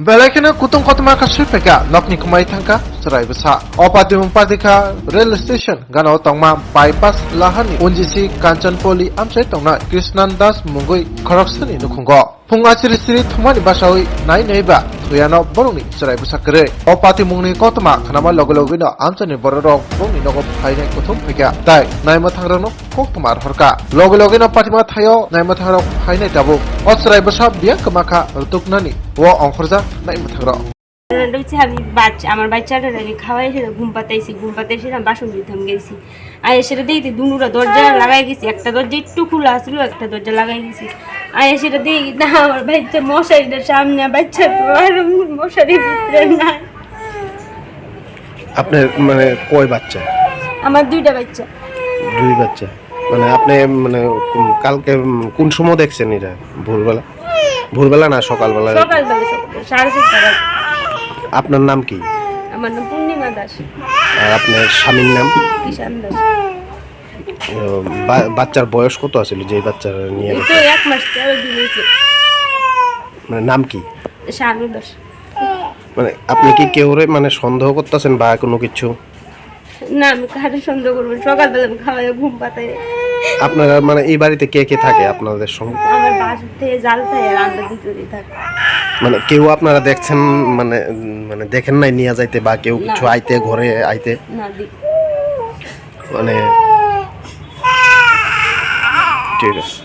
Belakina kutung kotma ka swipeka nokni kumai thangka serai besa. Opati mumpatika rail station gana tongma bypass lahani unjisi Kanchanpoli amsai tongna Krishnan Das mungui khoroksani nukhungo. Funga siri siri thumani basawi nai neiba thuyano borungni serai besa kre. Opati mungni kotma khanama logologino amsani bororok borungni nogo phaine kutung peka. Tai naima thangrano koktumar horka. Logologino patima thayo naima thangrok phaine tabu. Serai besa biya kamaka rutuknani wo অংখরজা নাই মাথাগরা আমি বাচ্চা আমার বাচ্চাটা আমি খাওয়াই এসে ঘুম পাতে এসে আমি বাসন ধুইতে গেছি আর সেটা দেখি দুনুরা দরজা লাগাই গেছি একটা দরজা একটু খোলা ছিল একটা দরজা লাগাই গেছি আর সেটা দেখি না আমার বাচ্চা মশারিটার সামনে বাচ্চা মশারির ভিতরে না। আপনার মানে কয় বাচ্চা? আমার দুই বাচ্চা। মানে আপনি মানে কালকে কোন সময় দেখছেন এটা? ভোরবেলা না সকালবেলা? সকালবেলা 6:30। আপনার নাম কি? আমার নাম পূর্ণিমা দাস। আর আপনার স্বামীর নাম? কিষান দাস। বাচ্চার বয়স কত আছিল যে বাচ্চা নিয়ে গেছে? 1 মাস 13 দিন হয়েছে। মানে নাম কি? শানু দাস। মানে আপনি কি কেউরে মানে সন্দেহ করতেছেন বা কোনো কিছু? না আমি কারে সন্দেহ করব? সকালবেলা আমি খাওয়াই ঘুম পাতাই। আপনারা মানে এই বাড়িতে কে কে থাকে আপনাদের সঙ্গে? আমার বাসাতে জালতাই আর আমরা দুজনেই থাকি। মানে কেউ আপনারা দেখছেন মানে মানে দেখেন নাই নিয়ে যাইতে বা কেউ কিছু আইতে ঘরে আইতে? না মানে ঠিক আছে।